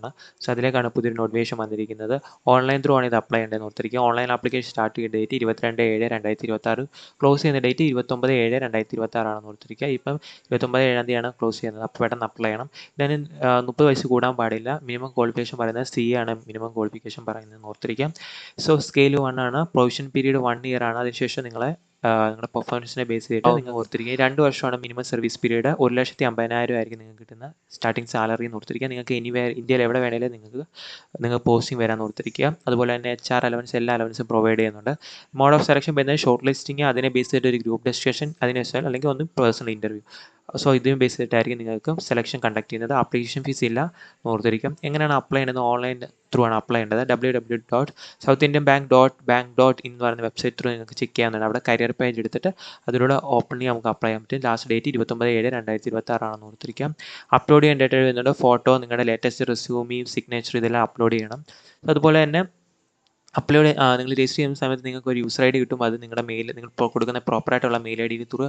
ആണ്. സോ അതിലേക്കാണ് പുതിയൊരു നോട്ടിഫിക്കേഷൻ വന്നിരിക്കുന്നത്. ഓൺലൈൻ ത്രൂ ആണ് ഇത് അപ്ലൈ ചെയ്യേണ്ടതെന്ന് ഓർത്തിരിക്കുക. ഓൺലൈൻ ആപ്ലിക്കേഷൻ സ്റ്റാർട്ട് ചെയ്ത ഡേറ്റ് 22/7/2026, ക്ലോസ് ചെയ്യുന്ന ഡേറ്റ് 29/7/2026 ആണെന്ന് ഓർത്തിരിക്കുക. ഇപ്പം 29/7 ക്ലോസ് ചെയ്യുന്നത്. അപ്പോൾ പെട്ടെന്ന് അപ്ലൈ ചെയ്യണം. ഇതിന് 30 വയസ്സ് കൂടാൻ പാടില്ല. മിനിമം ക്വാളിഫിക്കേഷൻ പറയുന്നത് സി ആണ് മിനിമം ക്വാളിഫിക്കേഷൻ പറയുന്നതെന്ന് ഓർത്തിരിക്കാം. സോ സ്കെയിൽ 1 ആണ്. പ്രൊവിഷൻ പീരീഡ് 1 ഇയർ ആണ്. അതിനുശേഷം നിങ്ങളുടെ പെർഫോമൻസിനെ ബേസ് ചെയ്തിട്ട് നിങ്ങൾ ഓർത്തിരിക്കുക. 2 വർഷമാണ് മിനിമം സർവീസ് പീരീഡ്. 1,50,000 ആയിരിക്കും നിങ്ങൾക്ക് കിട്ടുന്ന സ്റ്റാർട്ടിംഗ് സാലറി എന്ന് ഓർത്തിരിക്കുക. നിങ്ങൾക്ക് ഇന്ത്യയിൽ എവിടെ വേണമെങ്കിലും നിങ്ങൾക്ക് പോസ്റ്റിംഗ് വരാൻ ഓർത്തിരിക്കുക. അതുപോലെ തന്നെ HR അലവൻസ് എല്ലാ അലവൻസും പ്രൊവൈഡ് ചെയ്യുന്നുണ്ട്. മോഡ് ഓഫ് സെലക്ഷൻ വരുന്നത് ഷോർട്ട് ലിസ്റ്റിംഗ്, അതിനെ ബേസ് ചെയ്തിട്ട് ഒരു ഗ്രൂപ്പ് ഡിസ്കഷൻ, അതിനുശേഷം അല്ലെങ്കിൽ ഒന്ന് പേഴ്സണൽ ഇൻ്റർവ്യൂ. സോ ഇതിനും ബേസ് ചെയ്തിട്ടായിരിക്കും നിങ്ങൾക്ക് സെലക്ഷൻ കണ്ടക്ട് ചെയ്യുന്നത്. ആപ്ലിക്കേഷൻ ഫീസ് ഇല്ല ഓർത്തിരിക്കും. എങ്ങനെയാണ് അപ്ലൈ ചെയ്യുന്നത്? ഓൺലൈൻ ത്രൂ ആണ് അപ്ലൈ ചെയ്യേണ്ടത്. www.southindianbank.bank.in എന്ന് പറയുന്ന വെബ്സൈറ്റ് ത്രൂ നിങ്ങൾക്ക് ചെക്ക് ചെയ്യാവുന്നതാണ്. അവിടെ കരിയർ പേജ് എടുത്തിട്ട് അതിലൂടെ ഓപ്പൺ ചെയ്യാൻ നമുക്ക് അപ്ലൈ ചെയ്യാൻ പറ്റും. ലാസ്റ്റ് ഡേറ്റ് 29/7/2026 ആണെന്ന് ഓർത്തിരിക്കാം. അപ്ലോഡ് ചെയ്യാൻ ഡേറ്റ് വരുന്നുണ്ട്. ഫോട്ടോ, നിങ്ങളുടെ ലേറ്റസ്റ്റ് റെസ്യൂമിയും സിഗ്നേച്ചർ ഇതെല്ലാം അപ്ലോഡ് ചെയ്യണം. അതുപോലെ തന്നെ നിങ്ങൾ രജിസ്റ്റർ ചെയ്യുന്ന സമയത്ത് നിങ്ങൾക്ക് ഒരു യൂസർ ID കിട്ടും. അത് നിങ്ങളുടെ നിങ്ങൾ കൊടുക്കുന്ന പ്രോപ്പറായിട്ടുള്ള മെയിൽ ID ത്രൂ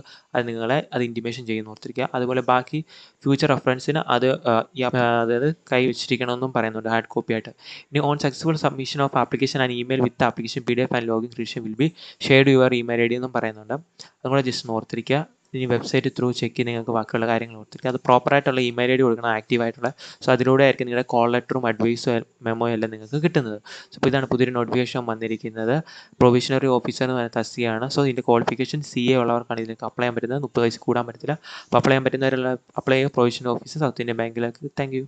അത് ഇൻറ്റിമേഷൻ ചെയ്യുന്ന ഓർത്തിരിക്കുക. അതുപോലെ ബാക്കി ഫ്യൂച്ചർ റെഫറൻസിന് അതായത് കൈ വെച്ചിരിക്കണമെന്നും പറയുന്നുണ്ട് ഹാർഡ് കോപ്പി ആയിട്ട്. ഇനി on successful submission of application and email with application PDF and login credential will be shared your email ID എന്നും പറയുന്നുണ്ട്. അതുകൂടെ ജസ്റ്റ് ഓർത്തിരിക്കുക. ഇനി വെബ്സൈറ്റ് ത്രൂ ചെക്ക് ചെയ്ത് നിങ്ങൾക്ക് ബാക്കിയുള്ള കാര്യങ്ങൾ ഓർത്തിരിക്കുക. അത് പ്രോപ്പറായിട്ടുള്ള ഇമെയിൽ ID കൊടുക്കണം, ആക്റ്റീവായിട്ടുള്ള. സോ അതിലൂടെ ആയിരിക്കും നിങ്ങളുടെ കോൾ ലെറ്ററും അഡ്വൈസും മെമ്മോയും എല്ലാം നിങ്ങൾക്ക് കിട്ടുന്നത്. സോ അപ്പോൾ ഇതാണ് പുതിയൊരു നോട്ടിഫിക്കേഷൻ വന്നിരിക്കുന്നത്. പ്രൊവിഷണറി ഓഫീസർ എന്ന് പറയുന്ന തസ്തികയാണ്. സോ ഇതിൻ്റെ ക്വാളിഫിക്കേഷൻ CA ഉള്ളവർക്കാണ് ഇതിലേക്ക് അപ്ലൈ ചെയ്യാൻ പറ്റുന്നത്. 30 വയസ്സ് കൂടാൻ പറ്റത്തില്ല. അപ്പോൾ അപ്ലൈ ചെയ്യാൻ പറ്റുന്നവരെല്ലാം അപ്ലൈ ചെയ്യുക. പ്രൊവിഷണറി ഓഫീസർ, സൗത്ത് ഇന്ത്യൻ ബാങ്കിലേക്ക്. Thank you.